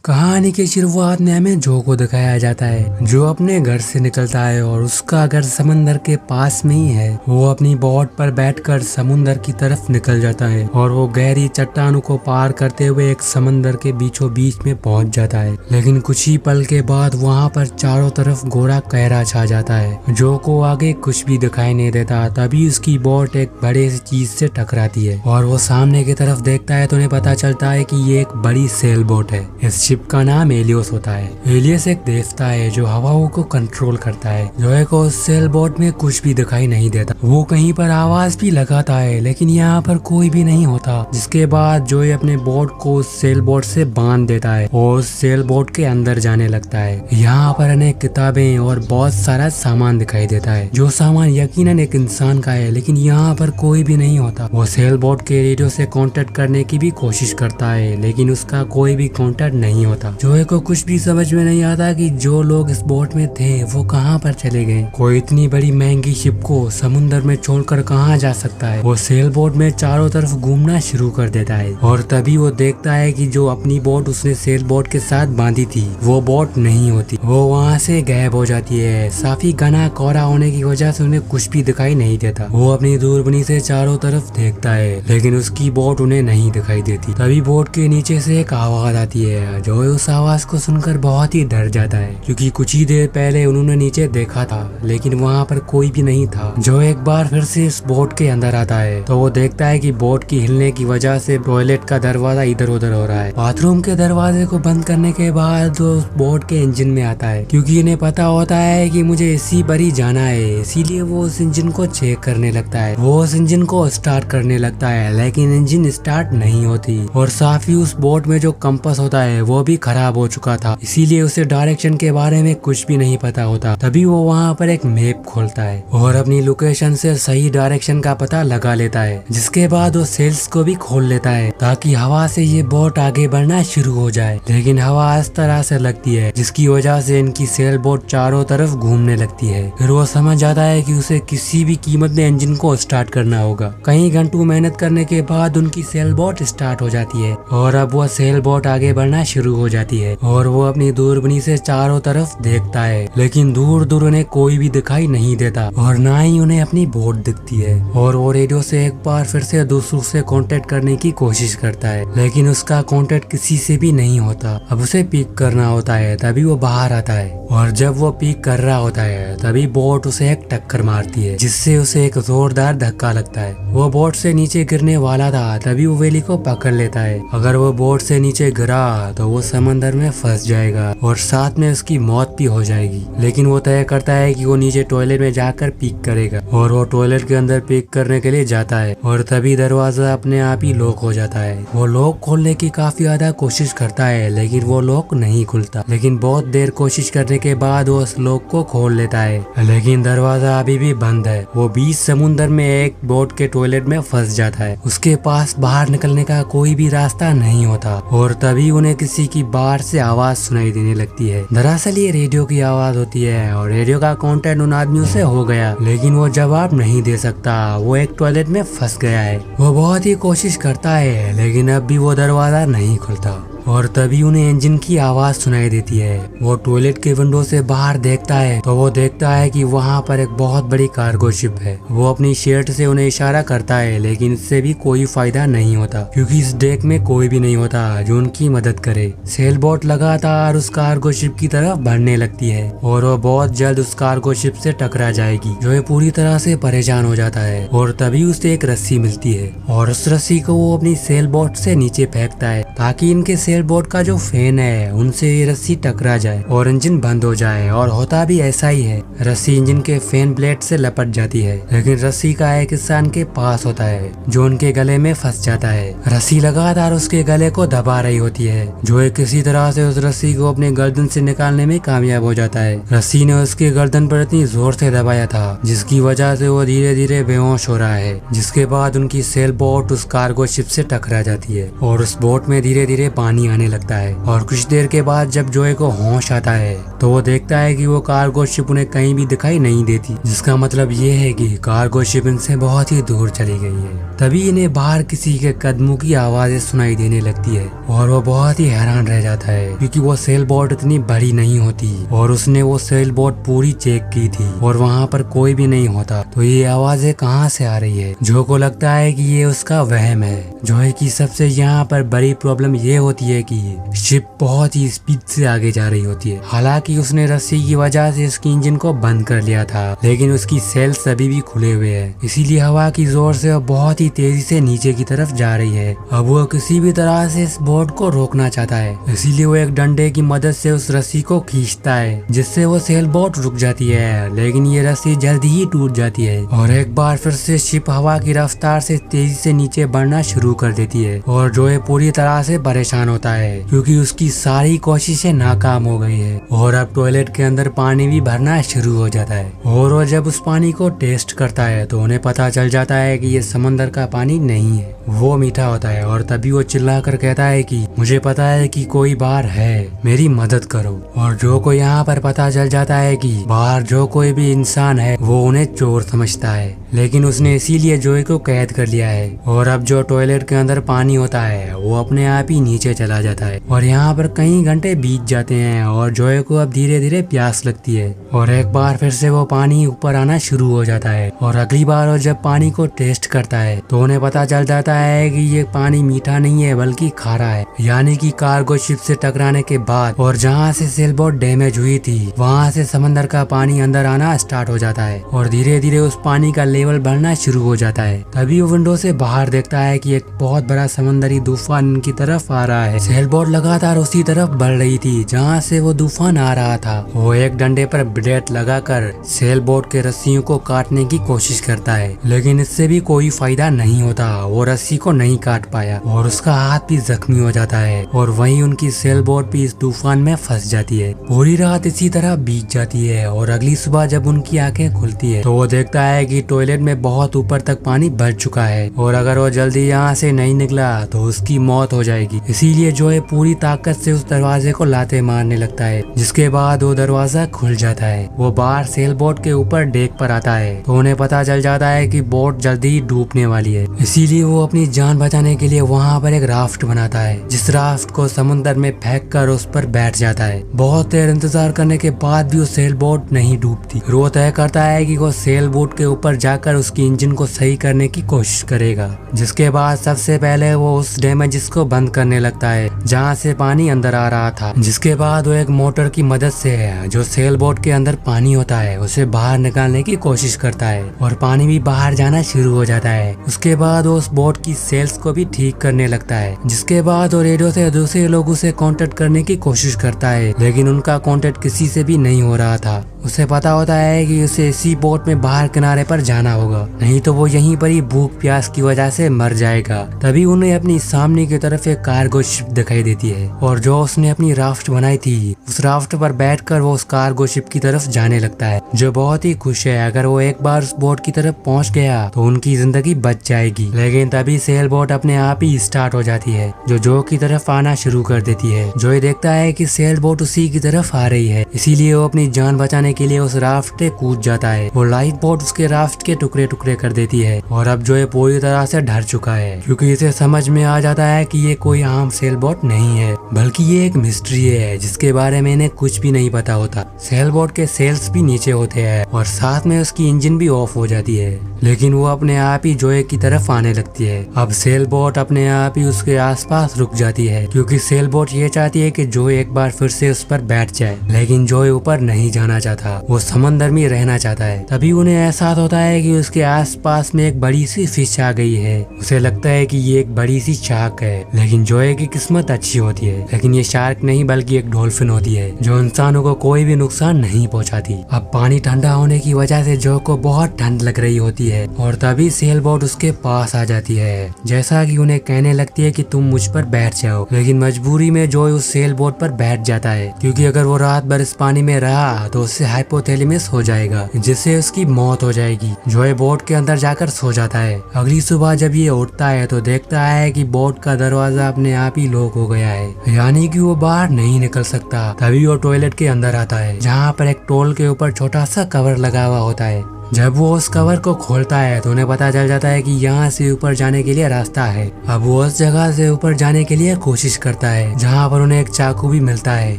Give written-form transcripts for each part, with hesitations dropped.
कहानी की शुरुआत में हमें जो को दिखाया जाता है जो अपने घर से निकलता है और उसका घर समंदर के पास में ही है। वो अपनी बोट पर बैठकर समुंदर की तरफ निकल जाता है और वो गहरी चट्टानों को पार करते हुए एक समंदर के बीचों बीच में पहुंच जाता है। लेकिन कुछ ही पल के बाद वहां पर चारों तरफ घोड़ा कहरा छा जाता है। जो को आगे कुछ भी दिखाई नहीं देता। तभी उसकी बोट एक बड़े सी चीज से टकराती है और वो सामने की तरफ देखता है तो उन्हें पता चलता है कि ये एक बड़ी सेल बोट है। इस शिप का नाम एलियोस होता है। एलियोस एक देवता है जो हवाओं को कंट्रोल करता है। जोए को उस सेल बोट में कुछ भी दिखाई नहीं देता। वो कहीं पर आवाज भी लगाता है लेकिन यहाँ पर कोई भी नहीं होता। जिसके बाद जोए अपने बोट को उस सेल बोट से बांध देता है और उस सेल बोट के अंदर जाने लगता है। यहाँ पर अनेक किताबें और बहुत सारा सामान दिखाई देता है जो सामान यकीनन एक इंसान का है लेकिन यहाँ पर कोई भी नहीं होता। वो सेल बोट के रेडियो से कांटेक्ट करने की भी कोशिश करता है लेकिन उसका कोई भी कांटेक्ट नहीं होता। जोए को कुछ भी समझ में नहीं आता कि जो लोग इस बोट में थे वो कहाँ पर चले गए। कोई इतनी बड़ी महंगी शिप को समुद्र में छोड़कर कहाँ जा सकता है। वो सेल बोट में चारों तरफ घूमना शुरू कर देता है और तभी वो देखता है कि जो अपनी बोट उसने सेल बोट के साथ बांधी थी वो बोट नहीं होती। वो वहाँ से गायब हो जाती है। काफी घना कोहरा होने की वजह से उन्हें कुछ भी दिखाई नहीं देता। वो अपनी दूरबीनी से चारों तरफ देखता है लेकिन उसकी बोट उन्हें नहीं दिखाई देती। तभी बोट के नीचे से एक आवाज आती है। जो उस आवाज को सुनकर बहुत ही डर जाता है क्योंकि कुछ ही देर पहले उन्होंने नीचे देखा था लेकिन वहाँ पर कोई भी नहीं था। जो एक बार फिर से इस बोट के अंदर आता है तो वो देखता है कि बोट की हिलने की वजह से टॉयलेट का दरवाजा इधर उधर हो रहा है। बाथरूम के दरवाजे को बंद करने के बाद वो बोट के इंजन में आता है क्योंकि इन्हें पता होता है कि मुझे इसी पर ही जाना है। इसीलिए वो उस इंजन को चेक करने लगता है। वो उस इंजन को स्टार्ट करने लगता है लेकिन इंजन स्टार्ट नहीं होती और साथ ही उस बोट में जो कंपास होता है वो भी खराब हो चुका था। इसीलिए उसे डायरेक्शन के बारे में कुछ भी नहीं पता होता। तभी वो वहाँ पर एक मैप खोलता है और अपनी लोकेशन से सही डायरेक्शन का पता लगा लेता है। जिसके बाद वो सेल्स को भी खोल लेता है ताकि हवा से ये बोट आगे बढ़ना शुरू हो जाए। लेकिन हवा इस तरह से लगती है जिसकी वजह से इनकी सेल बोट चारों तरफ घूमने लगती है। फिर वो समझ जाता है कि उसे किसी भी कीमत में इंजन को स्टार्ट करना होगा। कई घंटों मेहनत करने के बाद उनकी सेल बोट स्टार्ट हो जाती है और अब वो सेल बोट आगे बढ़ना शुरू हो जाती है और वो अपनी दूरबीनी से चारों तरफ देखता है लेकिन दूर दूर उन्हें कोई भी दिखाई नहीं देता और ना ही उन्हें अपनी बोट दिखती है। और वो रेडियो से एक बार फिर से दूसरों से कांटेक्ट करने की कोशिश करता है लेकिन उसका कांटेक्ट किसी से भी नहीं होता। अब उसे पिक करना होता है। तभी वो बाहर आता है और जब वो पिक कर रहा होता है तभी बोट उसे एक टक्कर मारती है जिससे उसे एक जोरदार धक्का लगता है। वो बोट से नीचे गिरने वाला था तभी वो वेली को पकड़ लेता है। अगर वो बोट से नीचे गिरा तो वो समंदर में फंस जाएगा और साथ में उसकी मौत भी हो जाएगी। लेकिन वो तय करता है कि वो नीचे टॉयलेट में जाकर पीक करेगा और वो टॉयलेट के अंदर पीक करने के लिए जाता है और तभी दरवाजा अपने आप ही लॉक हो जाता है। वो लॉक खोलने की काफी ज्यादा कोशिश करता है लेकिन वो लॉक नहीं खुलता। लेकिन बहुत देर कोशिश करने के बाद वो उस लॉक को खोल लेता है लेकिन दरवाजा अभी भी बंद है। वो बीच समुंदर में एक बोट के टॉयलेट में फंस जाता है। उसके पास बाहर निकलने का कोई भी रास्ता नहीं होता और तभी उन्हें किसी की बाहर से आवाज सुनाई देने लगती है। दरअसल ये रेडियो की आवाज होती है और रेडियो का कांटेक्ट उन आदमियों से हो गया लेकिन वो जवाब नहीं दे सकता। वो एक टॉयलेट में फंस गया है। वो बहुत ही कोशिश करता है लेकिन अब भी वो दरवाजा नहीं खुलता और तभी उन्हें इंजन की आवाज सुनाई देती है। वो टॉयलेट के विंडो से बाहर देखता है तो वो देखता है कि वहाँ पर एक बहुत बड़ी कार्गो शिप है। वो अपनी शर्ट से उन्हें इशारा करता है लेकिन इससे भी कोई फायदा नहीं होता क्योंकि इस डेक में कोई भी नहीं होता जो उनकी मदद करे। सेल बोट लगातार उस कार्गो शिप की तरफ बढ़ने लगती है और वो बहुत जल्द उस कार्गो शिप से टकरा जाएगी। जो ये पूरी तरह से परेशान हो जाता है और तभी उसे एक रस्सी मिलती है और उस रस्सी को वो अपनी सेल बोट से नीचे फेंकता है ताकि इनके सेल बोट का जो फैन है उनसे ये रस्सी टकरा जाए और इंजन बंद हो जाए। और होता भी ऐसा ही है। रस्सी इंजन के फैन ब्लेड से लपट जाती है लेकिन रस्सी का एक इंसान के पास होता है जो उनके गले में फंस जाता है। रस्सी लगातार उसके गले को दबा रही होती है। जो एक किसी तरह से उस रस्सी को अपने गर्दन से निकालने में कामयाब हो जाता है। रस्सी ने उसके गर्दन पर इतनी जोर से दबाया था जिसकी वजह से वो धीरे धीरे बेहोश हो रहा है। जिसके बाद उनकी सेल बोट उस कार्गो शिप से टकरा जाती है और उस बोट में धीरे धीरे पानी पानी आने लगता है। और कुछ देर के बाद जब जोए को होश आता है तो वो देखता है कि वो कार्गो शिप उन्हें कहीं भी दिखाई नहीं देती, जिसका मतलब ये है कि कार्गो शिप इनसे बहुत ही दूर चली गई है। तभी इन्हें बाहर किसी के कदमों की आवाजें सुनाई देने लगती है और वो बहुत ही हैरान रह जाता है, क्योंकि वो सेल बोट इतनी बड़ी नहीं होती और उसने वो सेल बोट पूरी चेक की थी और वहाँ पर कोई भी नहीं होता। तो ये आवाजें कहाँ से आ रही है? जो को लगता है कि ये उसका वहम है। जोए की सबसे यहाँ पर बड़ी प्रॉब्लम ये होती है कि शिप बहुत ही स्पीड से आगे जा रही होती है। हालांकि उसने रस्सी की वजह से उसकी इंजन को बंद कर लिया था, लेकिन उसकी सेल्स अभी भी खुले हुए हैं, इसीलिए हवा की जोर से वो बहुत ही तेजी से नीचे की तरफ जा रही है। अब वो किसी भी तरह से इस बोट को रोकना चाहता है, इसीलिए वो एक डंडे की मदद से उस रस्सी को खींचता है, जिससे वो सेल बोट रुक जाती है। लेकिन ये रस्सी जल्दी ही टूट जाती है और एक बार फिर से शिप हवा की रफ्तार से तेजी से नीचे बढ़ना शुरू कर देती है। और जोए पूरी तरह से परेशान होता है, क्योंकि उसकी सारी कोशिशें नाकाम हो गई है और अब टॉयलेट के अंदर पानी भी भरना शुरू हो जाता है। और वो जब उस पानी को टेस्ट करता है तो उन्हें पता चल जाता है कि ये समंदर का पानी नहीं है, वो मीठा होता है। और तभी वो चिल्लाकर कहता है कि मुझे पता है कि कोई बाहर है, मेरी मदद करो। और जो को यहाँ पर पता चल जाता है कि बाहर जो कोई भी इंसान है वो उन्हें चोर समझता है, लेकिन उसने इसीलिए जोए को कैद कर लिया है। और अब जो टॉयलेट के अंदर पानी होता है वो अपने आप ही नीचे चला जाता है और यहाँ पर कई घंटे बीत जाते हैं और जोए को अब धीरे धीरे प्यास लगती है और एक बार फिर से वो पानी ऊपर आना शुरू हो जाता है। और अगली बार वो जब पानी को टेस्ट करता है तो उन्हें पता चल जाता है कि ये पानी मीठा नहीं है बल्कि खारा है, यानी कि कार्गो शिप से टकराने के बाद और जहाँ से सेल बोट डैमेज हुई थी वहाँ से समंदर का पानी अंदर आना स्टार्ट हो जाता है और धीरे धीरे उस पानी का लेवल बढ़ना शुरू हो जाता है। तभी वो विंडो से बाहर देखता है कि एक बहुत बड़ा समंदरी तूफान इनकी तरफ आ रहा है। सेल बोट लगातार उसी तरफ बढ़ रही थी जहाँ से वो तूफान आ रहा था। वो एक डंडे पर ब्लेड लगाकर सेल बोट के रस्सियों को काटने की कोशिश करता है, लेकिन इससे भी कोई फायदा नहीं होता। वो रस्सी को नहीं काट पाया और उसका हाथ भी जख्मी हो जाता है और वहीं उनकी सेल बोट भी इस तूफान में फंस जाती है। पूरी रात इसी तरह बीत जाती है और अगली सुबह जब उनकी आंखें खुलती है तो वो देखता है कि टॉयलेट में बहुत ऊपर तक पानी भर चुका है और अगर वो जल्दी यहाँ से नहीं निकला तो उसकी मौत हो जाएगी। इसीलिए जोए पूरी ताकत से उस दरवाजे को लाते मारने लगता है, जिसके बाद वो दरवाजा खुल जाता है। वो बाहर सेल बोट के ऊपर डेक पर आता है तो उन्हें पता चल जाता है कि बोट जल्दी ही डूबने वाली है। इसीलिए वो अपनी जान बचाने के लिए वहाँ पर एक राफ्ट बनाता है, जिस राफ्ट को समुद्र में फेंक कर उस पर बैठ जाता है। बहुत देर इंतजार करने के बाद भी वो सेल बोट नहीं डूबती। वो तय करता है कि वो सेल बोट के ऊपर जाकर उसकी इंजन को सही करने की कोशिश करेगा, जिसके बाद सबसे पहले वो उस डैमेज को बंद करने लगता है जहाँ से पानी अंदर आ रहा था। जिसके बाद वो एक मोटर की मदद से जो सेल बोट के अंदर पानी होता है उसे बाहर निकालने की कोशिश करता है और पानी भी बाहर जाना शुरू हो जाता है। उसके बाद वो उस बोट की सेल्स को भी ठीक करने लगता है, जिसके बाद वो रेडियो से दूसरे लोगों से कांटेक्ट करने की कोशिश करता है, लेकिन उनका कांटेक्ट किसी से भी नहीं हो रहा था। उसे पता होता है कि उसे इसी बोट में बाहर किनारे पर जाना होगा, नहीं तो वो यहीं पर ही भूख प्यास की वजह से मर जाएगा। तभी उन्हें अपनी सामने की तरफ एक कार्गो शिप दिखाई देती है और जो उसने अपनी राफ्ट बनाई थी उस राफ्ट पर बैठकर वो उस कार्गो शिप की तरफ जाने लगता है, जो बहुत ही खुश है। अगर वो एक बार उस बोट की तरफ पहुंच गया तो उनकी जिंदगी बच जाएगी। लेकिन तभी सेल बोट अपने आप ही स्टार्ट हो जाती है, जो की तरफ आना शुरू कर देती है। जो ये देखता है कि सेल बोट उसी की तरफ आ रही है, इसीलिए वो अपनी जान बचाने के लिए उस राफ्ट पे कूद जाता है। वो लाइफ बोट उसके राफ्ट के टुकड़े टुकड़े कर देती है और अब जो ये पूरी तरह से डर चुका है, क्योंकि इसे समझ में आ जाता है कि ये कोई आम सेल बोट नहीं है, बल्कि ये एक मिस्ट्री है जिसके बारे में इन्हें कुछ भी नहीं पता होता। सेल बोट के सेल्स भी नीचे होते हैं और साथ में उसकी इंजन भी ऑफ हो जाती है, लेकिन वो अपने आप ही जोए की तरफ आने लगती है। अब सेल बोट अपने आप ही उसके आसपास रुक जाती है, क्योंकि सेल बोट ये चाहती है कि जोए एक बार फिर से उस पर बैठ जाए, लेकिन जोए ऊपर नहीं जाना चाहता, वो समंदर में रहना चाहता है। तभी उन्हें एहसास होता है कि उसके आसपास में एक बड़ी सी फिश आ गई है। उसे लगता है कि ये एक बड़ी सी शार्क है, लेकिन जोए की किस्मत अच्छी होती है। लेकिन ये शार्क नहीं बल्कि एक डॉल्फिन होती है, जो इंसानों को कोई भी नुकसान नहीं पहुंचाती। अब पानी ठंडा होने की वजह से जो को बहुत ठंड लग रही होती है और तभी सेल बोट उसके पास आ जाती है, जैसा कि उन्हें कहने लगती है कि तुम मुझ पर बैठ जाओ। लेकिन मजबूरी में जॉय उस सेल बोट पर बैठ जाता है, क्योंकि अगर वो रात भर इस पानी में रहा तो उससे हाइपोथैलेमस हो जाएगा, जिससे उसकी मौत हो जाएगी। जॉय बोट के अंदर जाकर सो जाता है। अगली सुबह जब ये उठता है तो देखता है कि बोट का दरवाजा अपने आप ही लॉक हो गया है, यानी कि वो बाहर नहीं निकल सकता। तभी वो टॉयलेट के अंदर आता है, जहाँ पर एक टोल के ऊपर छोटा सा कवर लगा हुआ होता है। जब वो उस कवर को खोलता है तो उन्हें पता चल जाता है कि यहाँ से ऊपर जाने के लिए रास्ता है। अब वो उस जगह से ऊपर जाने के लिए कोशिश करता है, जहाँ पर उन्हें एक चाकू भी मिलता है।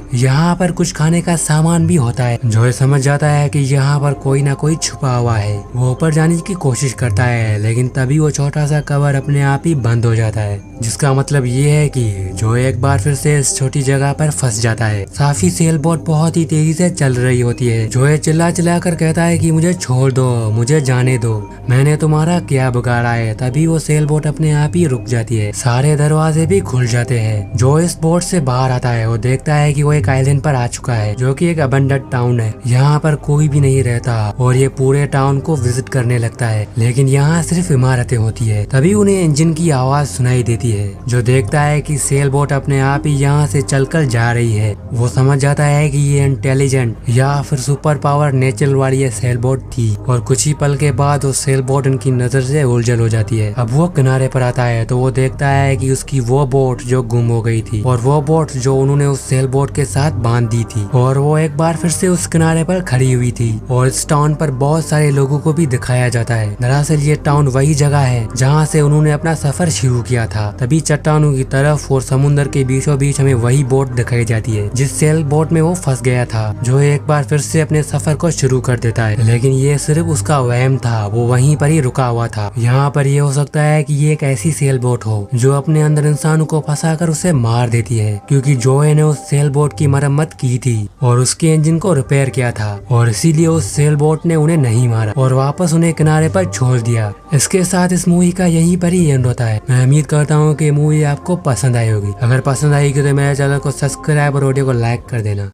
यहाँ पर कुछ खाने का सामान भी होता है। जॉय समझ जाता है कि यहाँ पर कोई ना कोई छुपा हुआ है। वो ऊपर जाने की कोशिश करता है, लेकिन तभी वो छोटा सा कवर अपने आप ही बंद हो जाता है, जिसका मतलब ये है कि जॉय एक बार फिर से इस छोटी जगह पर फंस जाता है। साफी सेल बोट बहुत ही तेजी से चल रही होती है। जॉय चिल्ला चिल्ला कर कहता है कि मुझे छोड़ दो, मुझे जाने दो, मैंने तुम्हारा क्या बिगाड़ा है। तभी वो सेल बोट अपने आप ही रुक जाती है। सारे दरवाजे भी खुल जाते हैं। जो इस बोट से बाहर आता है वो देखता है कि वो एक आइलैंड पर आ चुका है, जो कि एक अबंडंट टाउन है। यहाँ पर कोई भी नहीं रहता और ये पूरे टाउन को विजिट करने लगता है, लेकिन यहाँ सिर्फ इमारतें होती है। तभी उन्हें इंजन की आवाज सुनाई देती है, जो देखता है कि सेल बोट अपने आप ही यहाँ से चलकर जा रही है। वो समझ जाता है कि ये इंटेलिजेंट या फिर सुपर पावर नेचर वाली ये सेल बोट थी, और कुछ ही पल के बाद वो सेल बोट उनकी नजर से उलझल हो जाती है। अब वो किनारे पर आता है तो वो देखता है कि उसकी वो बोट जो गुम हो गई थी, और वो बोट जो उन्होंने उस सेल बोट के साथ बांध दी थी, और वो एक बार फिर से उस किनारे पर खड़ी हुई थी। और इस टाउन पर बहुत सारे लोगों को भी दिखाया जाता है। दरअसल ये टाउन वही जगह है जहाँ से उन्होंने अपना सफर शुरू किया था। तभी चट्टानों की तरफ और समुद्र के बीचों बीच हमें वही बोट दिखाई जाती है जिस सेल बोट में वो फंस गया था, जो एक बार फिर से अपने सफर को शुरू कर देता है। लेकिन ये सिर्फ उसका वहम था, वो वहीं पर ही रुका हुआ था। यहाँ पर ये हो सकता है कि ये एक ऐसी सेल बोट हो जो अपने अंदर इंसानों को फंसाकर उसे मार देती है, क्योंकि जॉय ने उस सेल बोट की मरम्मत की थी और उसके इंजन को रिपेयर किया था, और इसीलिए उस सेल बोट ने उन्हें नहीं मारा और वापस उन्हें किनारे पर छोड़ दिया। इसके साथ इस मूवी का यहीं पर ही एंड होता है। मैं उम्मीद करता हूँ कि मूवी आपको पसंद आई होगी। अगर पसंद आएगी तो मेरे चैनल को सब्सक्राइब और वीडियो को लाइक कर देना।